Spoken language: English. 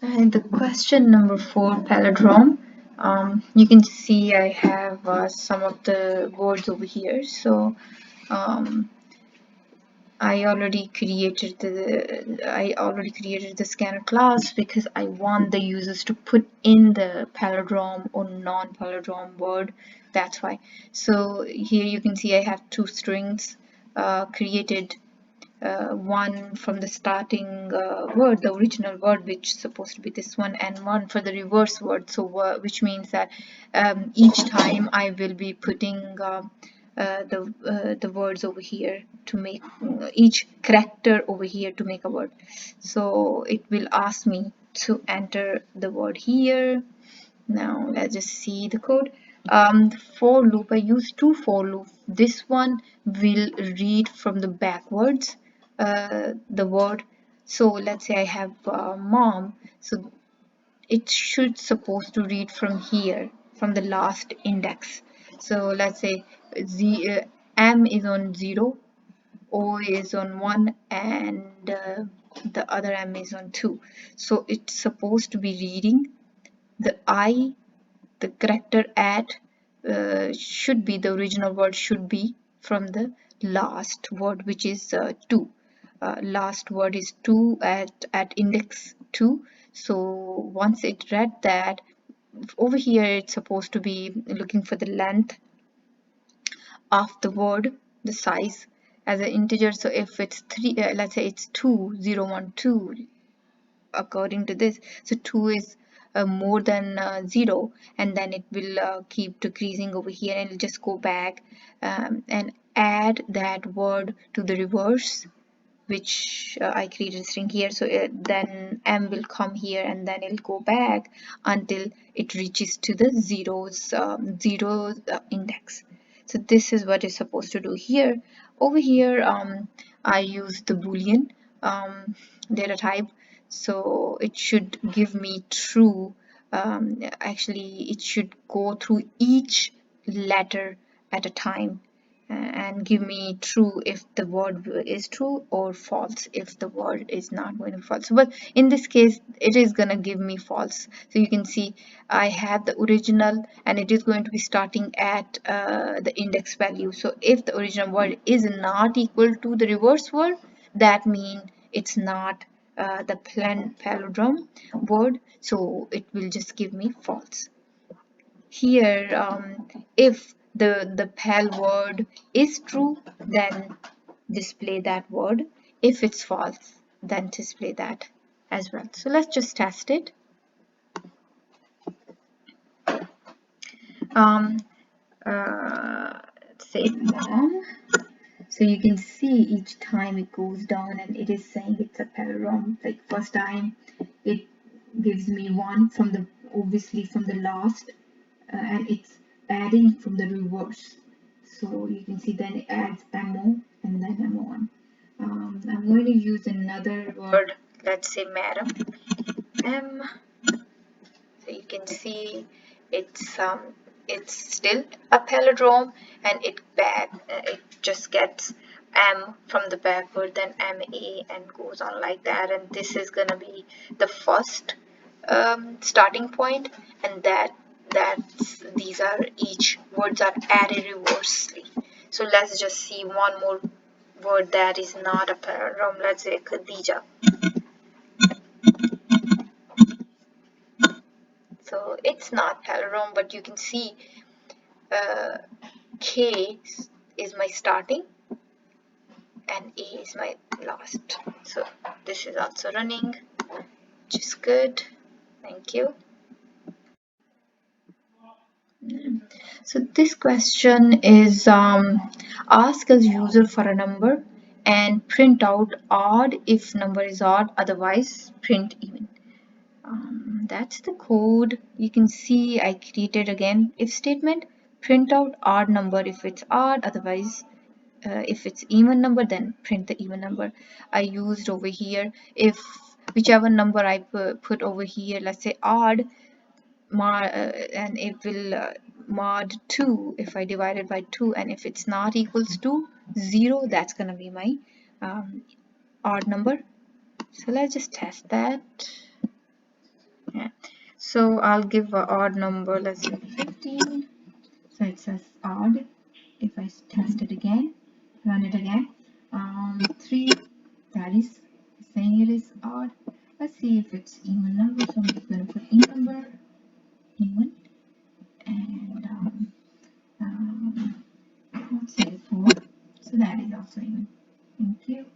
And the question number 4, palindrome. You can see I have some of the words over here. So um, I already created the scanner class because I want the users to put in the palindrome or non-palindrome word. That's why. So here you can see I have two strings created. One from the starting word, the original word, which is supposed to be this one, and one for the reverse word. So which means that each time I will be putting the words over here to make each character over here to make a word. So it will ask me to enter the word here. Now let's just see the code. For loop, I use two for loop. This one will read from the backwards the word. So let's say I have mom. So it should supposed to read from here, from the last index. So let's say M is on 0, O is on 1, and the other M is on 2. So it's supposed to be reading the I, the character at should be, the original word should be from the last word, which is 2. Last word is 2 at index 2. So once it read that, over here it's supposed to be looking for the length of the word, the size as an integer. So if it's 3, let's say it's 2012 according to this. So 2 is more than 0, and then it will keep decreasing over here, and it'll just go back and add that word to the reverse, which I created a string here. So then M will come here, and then it'll go back until it reaches to the zero index. So this is what it's supposed to do here. Over here, I use the Boolean data type, so it should give me true. Actually, it should go through each letter at a time and give me true if the word is true, or false if the word is not going to be false. But in this case it is going to give me false. So you can see I have the original, and it is going to be starting at the index value. So if the original word is not equal to the reverse word, that means it's not the palindrome word, so it will just give me false. Here if the pal word is true, then display that word. If it's false, then display that as well. So let's just test it. um, say mom. So you can see each time it goes down and it is saying it's a palindrome. Like first time it gives me 1 from the, obviously from the last, and it's adding from the reverse. So you can see then it adds MO and then MO1. I'm going to use another word, let's say madam, M. So you can see it's still a palindrome, and it just gets M from the backward, then MA, and goes on like that. And this is gonna be the first starting point, and these are each words are added reversely. So let's just see one more word that is not a palindrome. Let's say Khadija. So it's not palindrome, but you can see K is my starting and A is my last. So this is also running, which is good. Thank you. So this question is ask as user for a number and print out odd if number is odd, otherwise print even. That's the code. You can see I created again if statement, print out odd number if it's odd, otherwise if it's even number, then print the even number. I used over here, if whichever number I put over here, let's say odd, and it will mod 2 if I divide it by 2, and if it's not equals to 0, that's gonna be my odd number. So let's just test that. Yeah. So I'll give an odd number, let's say 15. So it says odd. If I test it again, run it again, 3, that is saying it is odd. Let's see if it's even number. So I'm just going to put even number, even, and let's say 4. So that is also even. Thank you.